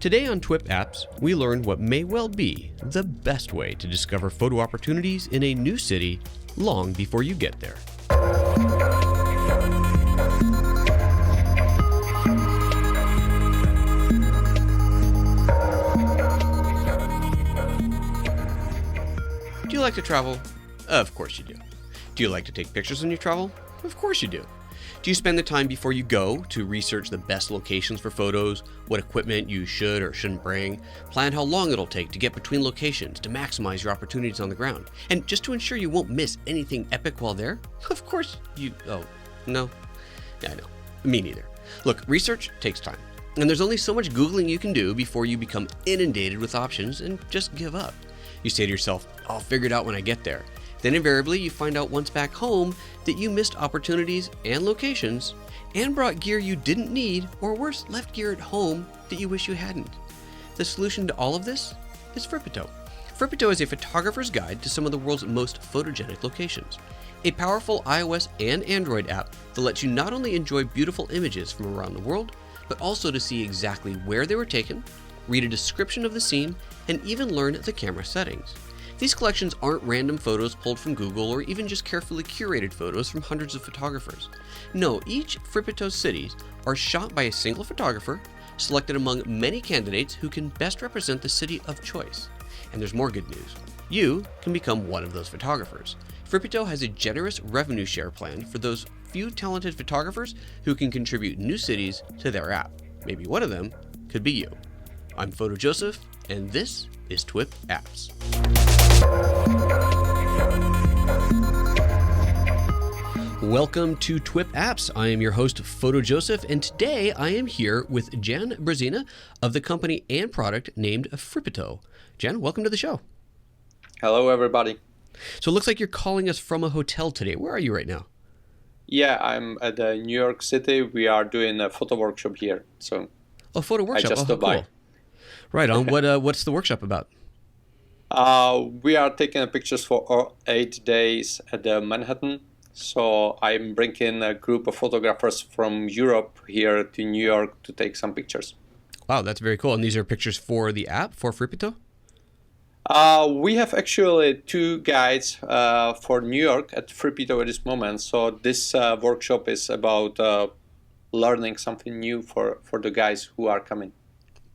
Today on TWiP Apps, we learn what may well be the best way to discover photo opportunities in a new city long before you get there. Do you like to travel? Of course you do. Do you like to take pictures when you travel? Of course you do. Do you spend the time before you go to research the best locations for photos, what equipment you should or shouldn't bring, plan how long it'll take to get between locations to maximize your opportunities on the ground, and just to ensure you won't miss anything epic while there? Of course you... Oh, no? Yeah, I know. Me neither. Look, research takes time, and there's only so much Googling you can do before you become inundated with options and just give up. You say to yourself, I'll figure it out when I get there. Then invariably you find out once back home that you missed opportunities and locations and brought gear you didn't need, or worse, left gear at home that you wish you hadn't. The solution to all of this is Fripito. Fripito is a photographer's guide to some of the world's most photogenic locations. A powerful iOS and Android app that lets you not only enjoy beautiful images from around the world, but also to see exactly where they were taken, read a description of the scene, and even learn the camera settings. These collections aren't random photos pulled from Google or even just carefully curated photos from hundreds of photographers. No, each Fripito cities are shot by a single photographer, selected among many candidates who can best represent the city of choice. And there's more good news. You can become one of those photographers. Fripito has a generous revenue share plan for those few talented photographers who can contribute new cities to their app. Maybe one of them could be you. I'm Photo Joseph, and this is TWiP Apps. Welcome to TWiP Apps. I am your host, Photo Joseph, and today I am here with Jan Brzezina of the company and product named Fripito. Jan, welcome to the show. Hello, everybody. So it looks like you're calling us from a hotel today. Where are you right now? Yeah, I'm at New York City. We are doing a photo workshop here. So, a photo workshop. I just stopped by. Right on. What's the workshop about? We are taking pictures for 8 days at Manhattan. So I'm bringing a group of photographers from Europe here to New York to take some pictures. Wow, that's very cool. And these are pictures for the app, for Fripito? We have actually 2 guides for New York at Fripito at this moment. So this workshop is about learning something new for the guys who are coming.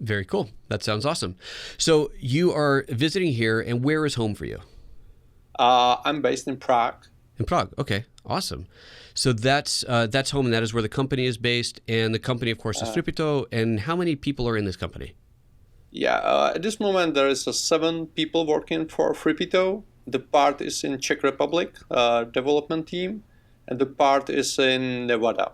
Very cool. That sounds awesome. So you are visiting here, and where is home for you? I'm based in Prague. In Prague. Okay, awesome. So that's home, and that is where the company is based. And the company, of course, is Fripito. And how many people are in this company? Yeah, at this moment there is 7 people working for Fripito. The part is in Czech Republic, development team, and the part is in Nevada.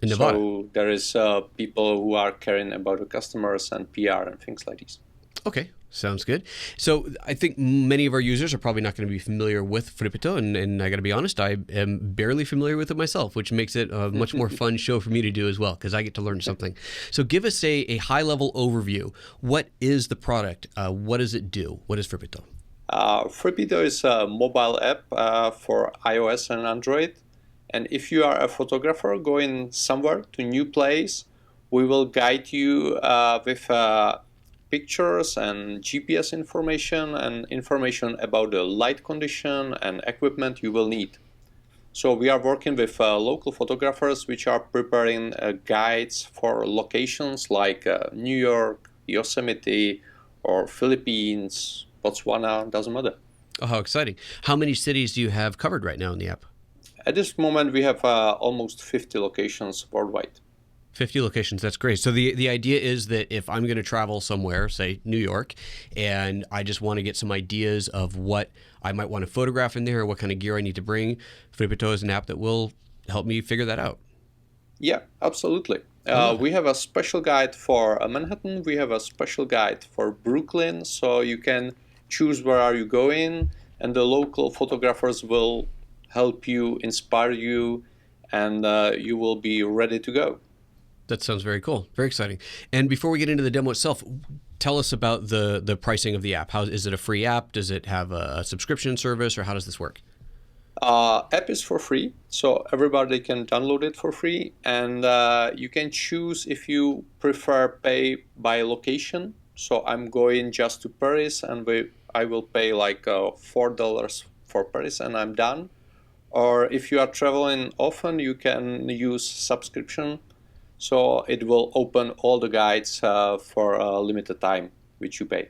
In Nevada. So there is people who are caring about the customers and PR and things like this. Okay, sounds good. So I think many of our users are probably not going to be familiar with Fripito, and I got to be honest, I am barely familiar with it myself, which makes it a much more fun show for me to do as well, because I get to learn something. So give us a high-level overview. What is the product? What does it do? What is Fripito? Fripito is a mobile app for iOS and Android. And if you are a photographer going somewhere to a new place, we will guide you with pictures and GPS information and information about the light condition and equipment you will need. So we are working with local photographers which are preparing guides for locations like New York, Yosemite, or Philippines, Botswana, doesn't matter. Oh, how exciting. How many cities do you have covered right now in the app? At this moment, we have almost 50 locations worldwide. 50 locations, that's great. So the idea is that if I'm going to travel somewhere, say New York, and I just want to get some ideas of what I might want to photograph in there, or what kind of gear I need to bring, Fripito is an app that will help me figure that out. Yeah, absolutely. We have a special guide for Manhattan. We have a special guide for Brooklyn. So you can choose where are you going, and the local photographers will help you, inspire you, and you will be ready to go. That sounds very cool. Very exciting. And before we get into the demo itself, tell us about the pricing of the app. How is it a free app? Does it have a subscription service, or how does this work? App is for free, so everybody can download it for free, and you can choose if you prefer pay by location. So I'm going just to Paris, and I will pay like $4 for Paris, and I'm done. Or if you are traveling often, you can use subscription, so it will open all the guides for a limited time, which you pay.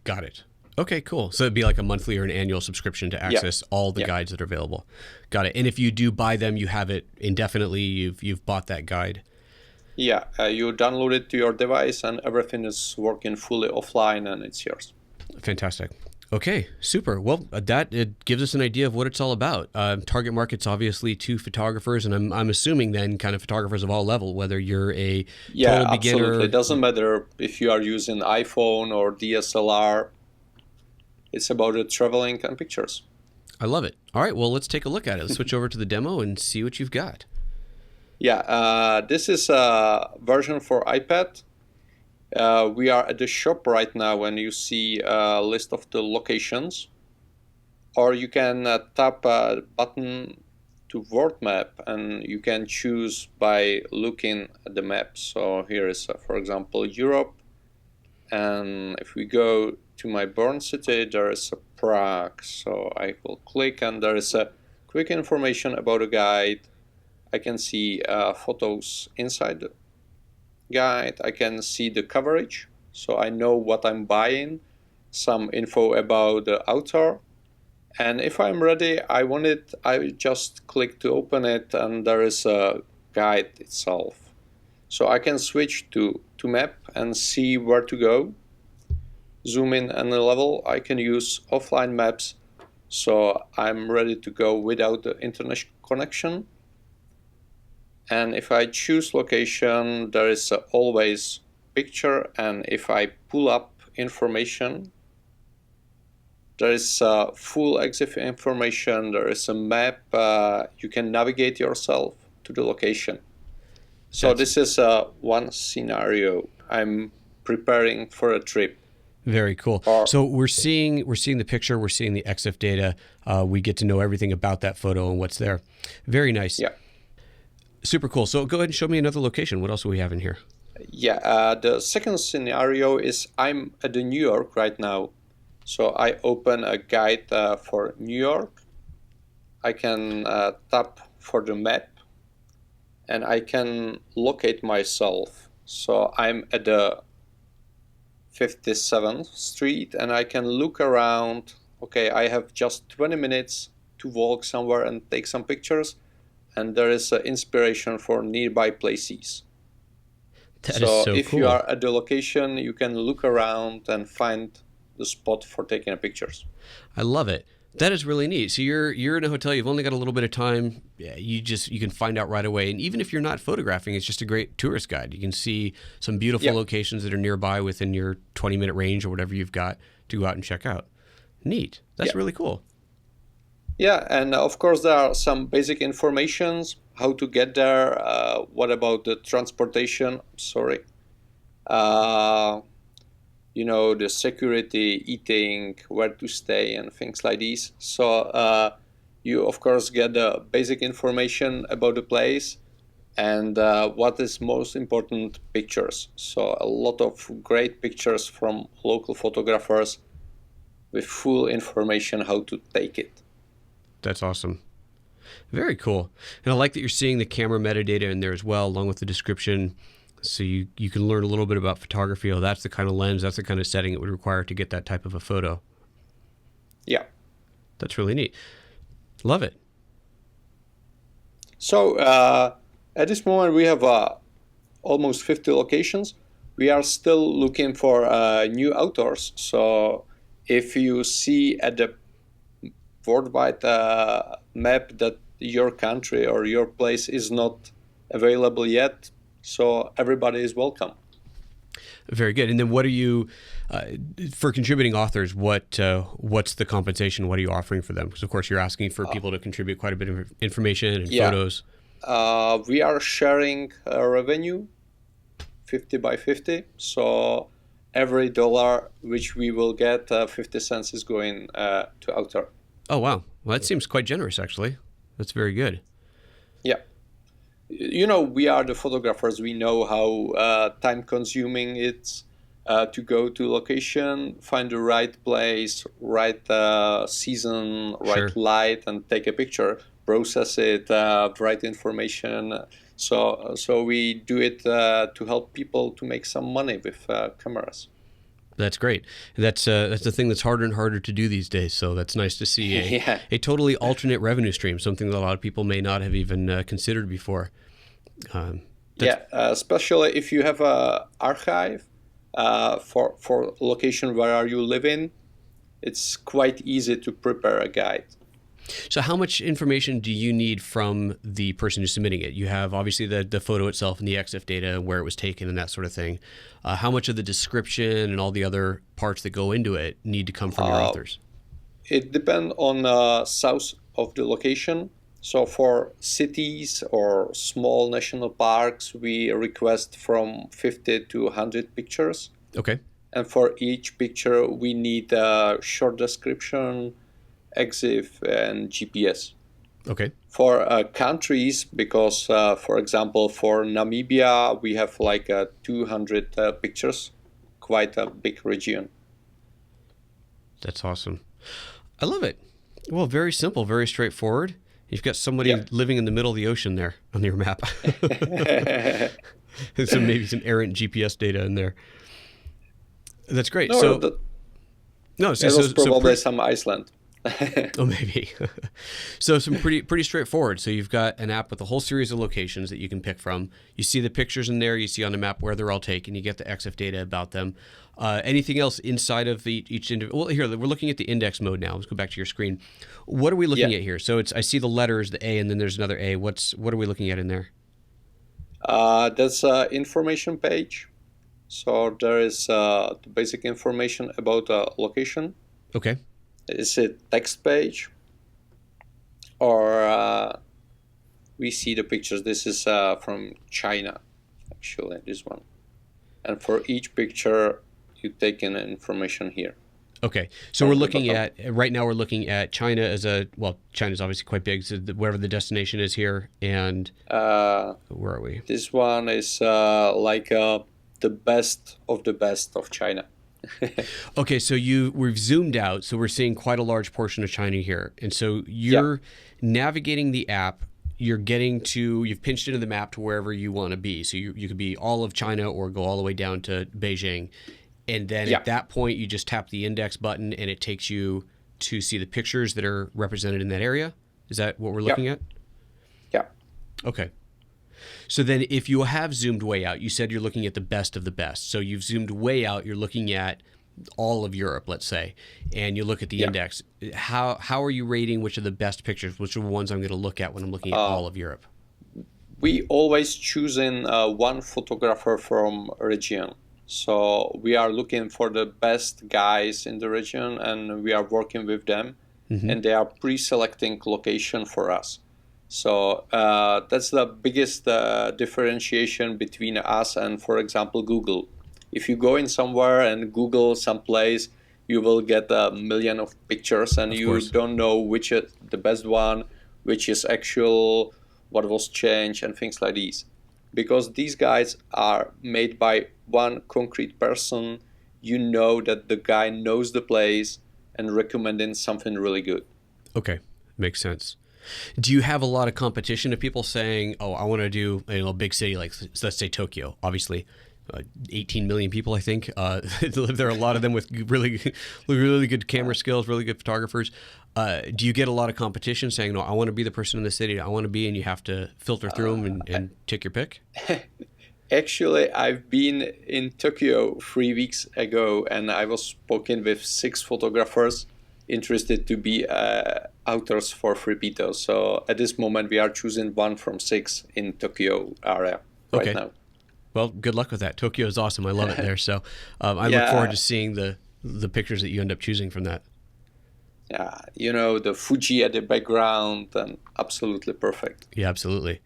Got it. Okay, cool. So it'd be like a monthly or an annual subscription to access all the guides that are available. Got it. And if you do buy them, you have it indefinitely. You've bought that guide. Yeah, you download it to your device, and everything is working fully offline, and it's yours. Fantastic. Okay, super. Well, it gives us an idea of what it's all about. Target market's obviously to photographers, and I'm assuming then kind of photographers of all level, whether you're a total beginner. Absolutely. It doesn't matter if you are using iPhone or DSLR. It's about the traveling and pictures. I love it. All right, well, let's take a look at it. Let's switch over to the demo and see what you've got. Yeah, this is a version for iPad. We are at the shop right now, and you see a list of the locations. Or you can tap a button to world map, and you can choose by looking at the map. So here is, for example, Europe. And if we go to my born city, there is a Prague. So I will click, and there is a quick information about the guide. I can see photos inside the guide. I can see the coverage, so I know what I'm buying, some info about the author. And if I'm ready, I just click to open it, and there is a guide itself. So I can switch to map and see where to go. Zoom in and a level. I can use offline maps, so I'm ready to go without the internet connection. And if I choose location, there is always picture, and if I pull up information, there is full EXIF information, there is a map, you can navigate yourself to the location. So this is one scenario. I'm preparing for a trip. Very cool. So we're seeing the picture, we're seeing the EXIF data. We get to know everything about that photo and what's there. Very nice. Yeah. Super cool. So go ahead and show me another location. What else do we have in here? Yeah, the second scenario is I'm at New York right now. So I open a guide for New York. I can tap for the map, and I can locate myself. So I'm at the 57th Street, and I can look around. Okay, I have just 20 minutes to walk somewhere and take some pictures. And there is inspiration for nearby places. That is so if cool. you are at the location, you can look around and find the spot for taking pictures. I love it. That is really neat. So you're in a hotel. You've only got a little bit of time. You can find out right away. And even if you're not photographing, it's just a great tourist guide. You can see some beautiful locations that are nearby within your 20-minute range or whatever you've got to go out and check out. Neat. That's really cool. Yeah, and of course there are some basic informations, how to get there, what about the transportation, the security, eating, where to stay, and things like these. So you of course get the basic information about the place, and what is most important, pictures. So a lot of great pictures from local photographers with full information how to take it. That's awesome. Very cool. And I like that you're seeing the camera metadata in there as well, along with the description. So you can learn a little bit about photography. Oh, that's the kind of lens, that's the kind of setting it would require to get that type of a photo. Yeah. That's really neat. Love it. So at this moment, we have almost 50 locations. We are still looking for new authors. So if you see at the worldwide map that your country or your place is not available yet, so everybody is welcome. Very good. And then what are you, for contributing authors, what's the compensation? What are you offering for them? Because of course you're asking for people to contribute quite a bit of information and photos. We are sharing revenue 50 by 50. So every dollar which we will get, 50 cents is going to author. Oh, wow. Well, that seems quite generous, actually. That's very good. Yeah. We are the photographers. We know how time consuming it's to go to location, find the right place, right season, right Sure. light, and take a picture, process it, write information. So we do it to help people to make some money with cameras. That's great. That's the thing that's harder and harder to do these days. So that's nice to see Yeah. a totally alternate revenue stream, something that a lot of people may not have even considered before. Especially if you have a archive for location where are you living, it's quite easy to prepare a guide. So how much information do you need from the person who's submitting it? You have obviously the photo itself and the EXIF data, where it was taken and that sort of thing. How much of the description and all the other parts that go into it need to come from your authors? It depends on south of the location. So for cities or small national parks, we request from 50 to 100 pictures. Okay. And for each picture, we need a short description, EXIF, and GPS. Okay. For countries, because for example, for Namibia, we have like 200 pictures, quite a big region. That's awesome. I love it. Well, very simple, very straightforward. You've got somebody living in the middle of the ocean there on your map. So maybe some errant GPS data in there. That's great. No, so it was probably some Iceland. Oh, maybe. So some pretty straightforward. So you've got an app with a whole series of locations that you can pick from. You see the pictures in there. You see on the map where they're all taken. You get the EXIF data about them. Anything else inside of each individual? Well, here, we're looking at the index mode now. Let's go back to your screen. What are we looking at here? So I see the letters, the A, and then there's another A. What are we looking at in there? That's an information page. So there is the basic information about the location. Okay. Is it text page? Or we see the pictures. This is from China, actually, this one. And for each picture, you take in information here. Okay, so we're looking at, right now we're looking at China as China's obviously quite big, so wherever the destination is here, and where are we? This one is the best of China. Okay, so we've zoomed out, so we're seeing quite a large portion of China here, and so you're navigating the app. You've pinched into the map to wherever you want to be. So you could be all of China or go all the way down to Beijing. And then at that point, you just tap the index button and it takes you to see the pictures that are represented in that area. Is that what we're looking at? Yeah. Okay. So then if you have zoomed way out, you said you're looking at the best of the best. So you've zoomed way out, you're looking at all of Europe, let's say, and you look at the index. How are you rating which are the best pictures? Which are the ones I'm going to look at when I'm looking at all of Europe? We always choosing one photographer from region. So we are looking for the best guys in the region, and we are working with them, and they are pre-selecting location for us. So that's the biggest differentiation between us and, for example, Google. If you go in somewhere and Google some place, you will get a million of pictures, and you don't know which is the best one, which is actual, what was changed, and things like these. Because these guides are made by one concrete person, you know that the guy knows the place and recommending something really good. Okay, makes sense. Do you have a lot of competition of people saying, "Oh, I want to do a big city like, let's say Tokyo"? Obviously, 18 million people, I think, live there. A lot of them with really good camera skills, really good photographers. Do you get a lot of competition saying, "No, I want to be the person in the city I want to be," and you have to filter through them and take your pick? Actually, I've been in Tokyo 3 weeks ago, and I was spoken with 6 photographers interested to be authors for Fripito. So at this moment, we are choosing 1 from 6 in Tokyo area right now. Well, good luck with that. Tokyo is awesome. I love it there. So I look forward to seeing the pictures that you end up choosing from that. Yeah, the Fuji at the background, and absolutely perfect. Yeah, absolutely.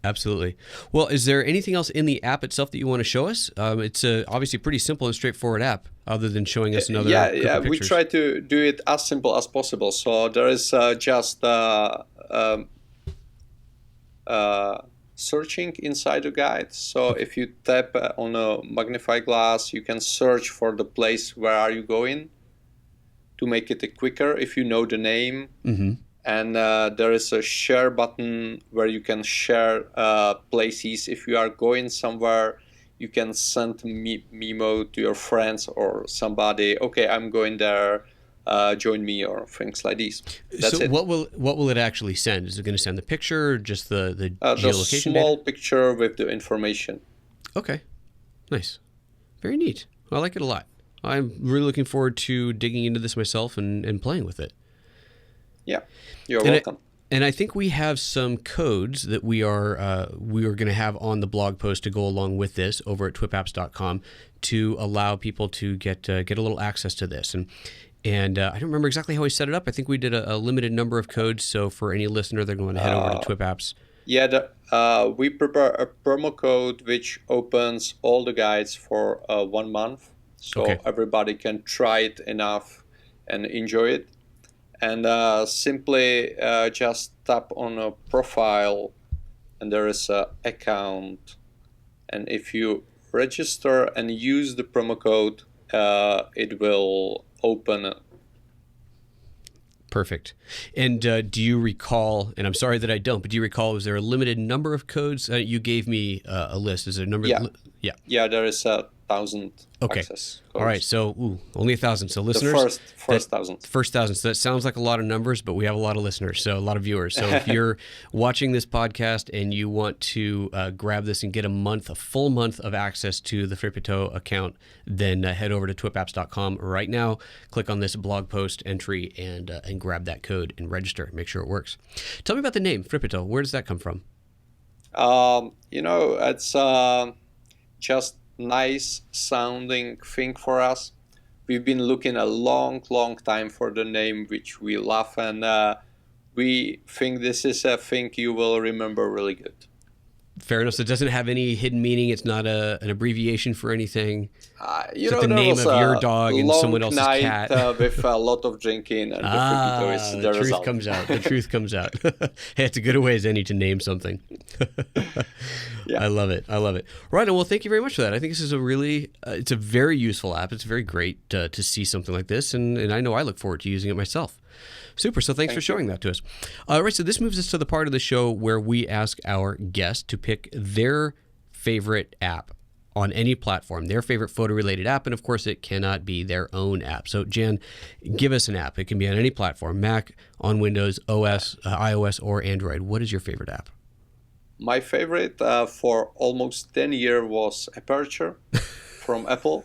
Absolutely. Well, is there anything else in the app itself that you want to show us? It's obviously a pretty simple and straightforward app, other than showing us another group of We pictures. try to do it as simple as possible. So there is just searching inside the guide. So if you tap on a magnifying glass, you can search for the place where are you going to make it quicker if you know the name. Mm-hmm. And there is a share button where you can share places. If you are going somewhere, you can send memo to your friends or somebody. Okay, I'm going there. Join me, or things like this. That's So it. what will it actually send? Is it going to send the picture, or just the geolocation The small data? picture with the information. Okay, nice, very neat. I like it a lot. I'm really looking forward to digging into this myself and playing with it. Yeah, you're welcome. And I think we have some codes that we are going to have on the blog post to go along with this over at twipapps.com to allow people to get a little access to this. And I don't remember exactly how we set it up. I think we did a limited number of codes. So for any listener, they're going to head over to TWiP Apps. Yeah, we prepare a promo code which opens all the guides for 1 month. So everybody can try it enough and enjoy it. And simply just tap on a profile, and there is an account. And if you register and use the promo code, it will open. Perfect. And do you recall, and I'm sorry that I don't, but do you recall, was there a limited number of codes? You gave me a list. Is there a number? Yeah, there is 1,000 access codes. All right, so only 1,000. So listeners, the first 1,000. First 1,000. So that sounds like a lot of numbers, but we have a lot of listeners, so a lot of viewers. So if you're watching this podcast and you want to grab this and get a full month of access to the Fripito account, then head over to twipapps.com right now. Click on this blog post entry and grab that code and register. Make sure it works. Tell me about the name Fripito. Where does that come from? It's just nice sounding thing for us. We've been looking a long time for the name which we love, and we think this is a thing you will remember really good. Fair enough. So it doesn't have any hidden meaning. It's not an abbreviation for anything. It's the name of your dog and someone else's cat. With a lot of drinking, and the Fripito is the truth result. comes out. The truth comes out. Hey, it's a good way as any to name something. Yeah. I love it. Right. Well, thank you very much for that. I think this is it's a very useful app. It's very great to see something like this, and I know I look forward to using it myself. Super. So thanks for showing that to us. All right. So this moves us to the part of the show where we ask our guests to pick their favorite app on any platform, their favorite photo-related app. And of course, it cannot be their own app. So Jan, give us an app. It can be on any platform, Mac, on Windows, OS, iOS, or Android. What is your favorite app? My favorite for almost 10 years was Aperture from Apple.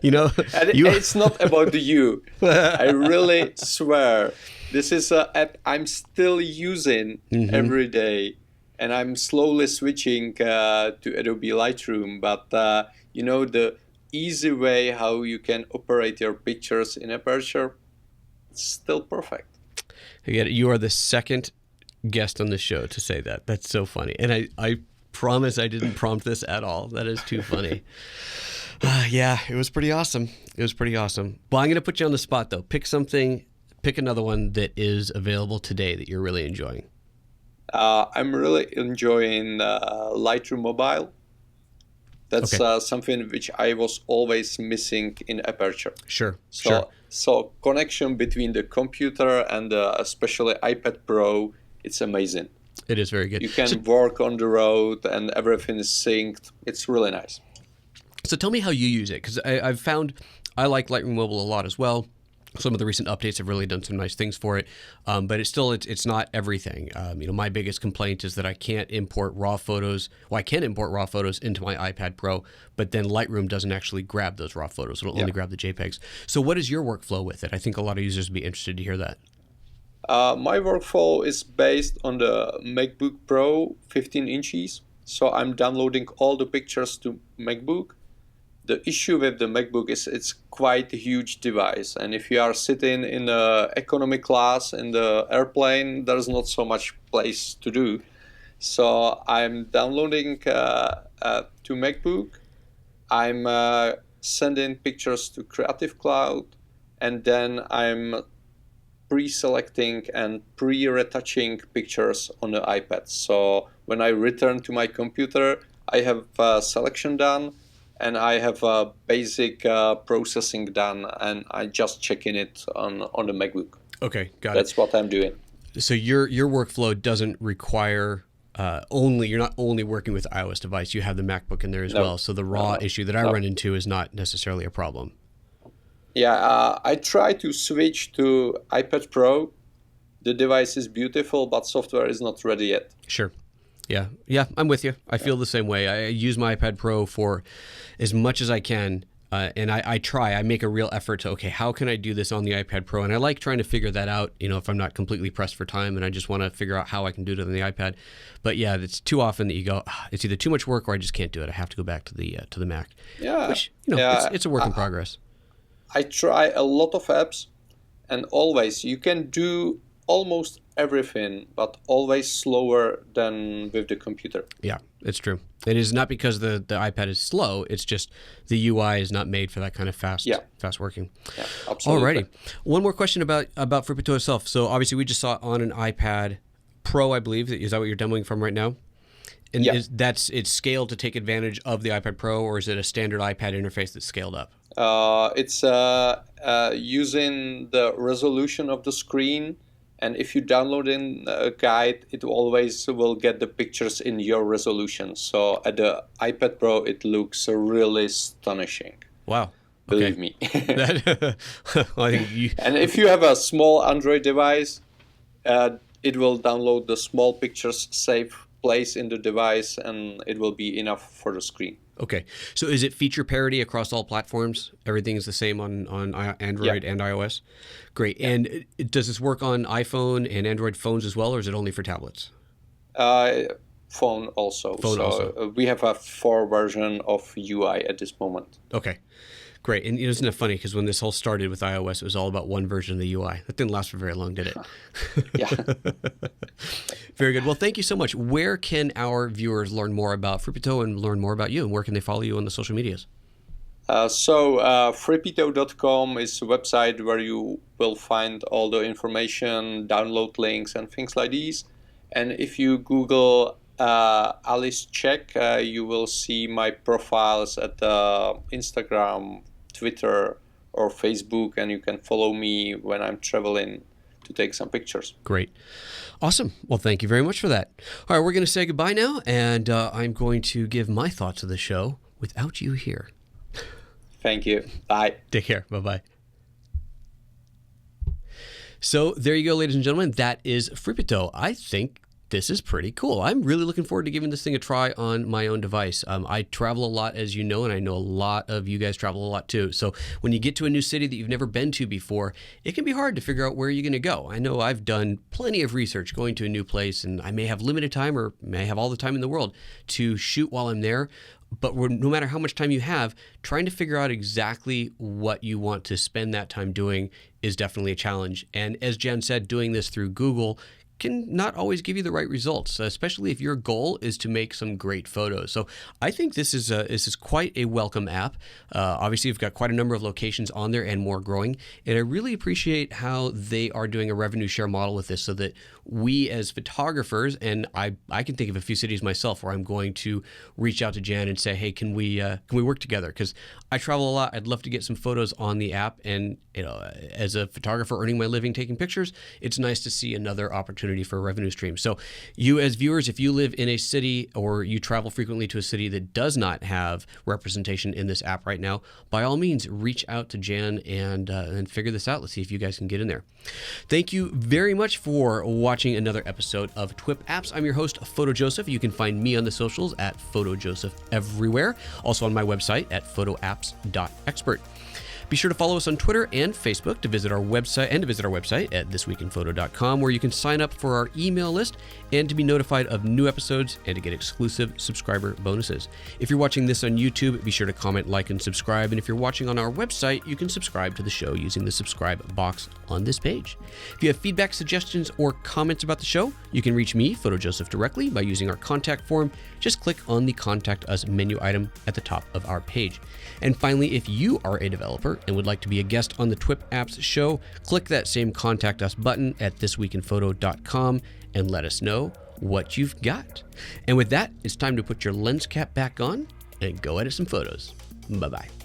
It's not about you. I really swear. This is an app I'm still using every day, and I'm slowly switching to Adobe Lightroom. But the easy way how you can operate your pictures in Aperture, it's still perfect. I get it. You are the second guest on the show to say that. That's so funny. And I promise I didn't prompt this at all. That is too funny. Yeah, it was pretty awesome. Well, I'm going to put you on the spot, though. Pick another one that is available today that you're really enjoying. I'm really enjoying Lightroom Mobile. That's something which I was always missing in Aperture. Sure. So connection between the computer and especially iPad Pro, it's amazing. It is very good. You can work on the road and everything is synced. It's really nice. So tell me how you use it, because I've found I like Lightroom Mobile a lot as well. Some of the recent updates have really done some nice things for it, but it's not everything. My biggest complaint is that I can't import raw photos. Well, I can import raw photos into my iPad Pro, but then Lightroom doesn't actually grab those raw photos. It'll only grab the JPEGs. So what is your workflow with it? I think a lot of users would be interested to hear that. My workflow is based on the MacBook Pro 15 inches. So I'm downloading all the pictures to MacBook. The issue with the MacBook is it's quite a huge device, and if you are sitting in the economy class in the airplane, there's not so much place to do. So I'm downloading to MacBook. I'm sending pictures to Creative Cloud, and then I'm pre-selecting and pre-retouching pictures on the iPad. So when I return to my computer, I have selection done, and I have basic processing done, and I just checking it on the MacBook. Okay, got That's what I'm doing. So your workflow doesn't require you're not only working with iOS device, you have the MacBook in there as well. So the raw issue that I run into is not necessarily a problem. Yeah, I try to switch to iPad Pro. The device is beautiful, but software is not ready yet. Sure. Yeah, I'm with you. I feel the same way. I use my iPad Pro for as much as I can. And I make a real effort to, okay, how can I do this on the iPad Pro? And I like trying to figure that out, if I'm not completely pressed for time and I just want to figure out how I can do it on the iPad. But yeah, it's too often that you go, it's either too much work or I just can't do it. I have to go back to the Mac. Yeah. Which, it's a work in progress. I try a lot of apps, and always you can do almost everything, but always slower than with the computer. Yeah, it's true. It is not because the iPad is slow. It's just the UI is not made for that kind of fast working. Yeah, absolutely. Alrighty. One more question about Fripito itself. So obviously we just saw it on an iPad Pro, I believe. Is that what you're demoing from right now? And it's scaled to take advantage of the iPad Pro, or is it a standard iPad interface that's scaled up? It's using the resolution of the screen, and if you download in a guide, it always will get the pictures in your resolution. So at the iPad Pro, it looks really astonishing. Wow. Believe me. I think And if you have a small Android device, it will download the small pictures, safe place in the device, and it will be enough for the screen. Okay. So is it feature parity across all platforms? Everything is the same on Android and iOS? Great. Yeah. And does this work on iPhone and Android phones as well, or is it only for tablets? Phone also. We have a 4 version of UI at this moment. Okay. Great. And isn't it funny? Because when this whole started with iOS, it was all about one version of the UI. That didn't last for very long, did it? Yeah. Very good. Well, thank you so much. Where can our viewers learn more about Fripito and learn more about you? And where can they follow you on the social medias? Fripito.com is a website where you will find all the information, download links, and things like these. And if you Google Alice Check, you will see my profiles at Instagram, Twitter, or Facebook, and you can follow me when I'm traveling to take some pictures. Great. Awesome. Well, thank you very much for that. All right, we're going to say goodbye now, and I'm going to give my thoughts of the show without you here. Thank you. Bye. Take care. Bye-bye. So there you go, ladies and gentlemen. That is Fripito. I think this is pretty cool. I'm really looking forward to giving this thing a try on my own device. I travel a lot, as you know, and I know a lot of you guys travel a lot too. So when you get to a new city that you've never been to before, it can be hard to figure out where you're going to go. I know I've done plenty of research going to a new place, and I may have limited time or may have all the time in the world to shoot while I'm there. But no matter how much time you have, trying to figure out exactly what you want to spend that time doing is definitely a challenge. And as Jen said, doing this through Google can not always give you the right results, especially if your goal is to make some great photos. So I think this is quite a welcome app. Obviously, you've got quite a number of locations on there and more growing. And I really appreciate how they are doing a revenue share model with this so that we as photographers, and I can think of a few cities myself where I'm going to reach out to Jan and say, hey, can we work together? Because I travel a lot. I'd love to get some photos on the app. And as a photographer earning my living taking pictures, it's nice to see another opportunity for a revenue stream. So you as viewers, if you live in a city or you travel frequently to a city that does not have representation in this app right now, by all means, reach out to Jan and figure this out. Let's see if you guys can get in there. Thank you very much for watching another episode of TWiP Apps. I'm your host, Photo Joseph. You can find me on the socials at Photo Joseph everywhere. Also on my website at photoapps.expert. Be sure to follow us on Twitter and Facebook to visit our website at thisweekinphoto.com, where you can sign up for our email list and to be notified of new episodes and to get exclusive subscriber bonuses. If you're watching this on YouTube, be sure to comment, like, and subscribe. And if you're watching on our website, you can subscribe to the show using the subscribe box on this page. If you have feedback, suggestions, or comments about the show, you can reach me, PhotoJoseph, directly by using our contact form. Just click on the Contact Us menu item at the top of our page. And finally, if you are a developer and would like to be a guest on the TWiP Apps show, click that same Contact Us button at thisweekinphoto.com and let us know what you've got. And with that, it's time to put your lens cap back on and go edit some photos. Bye-bye.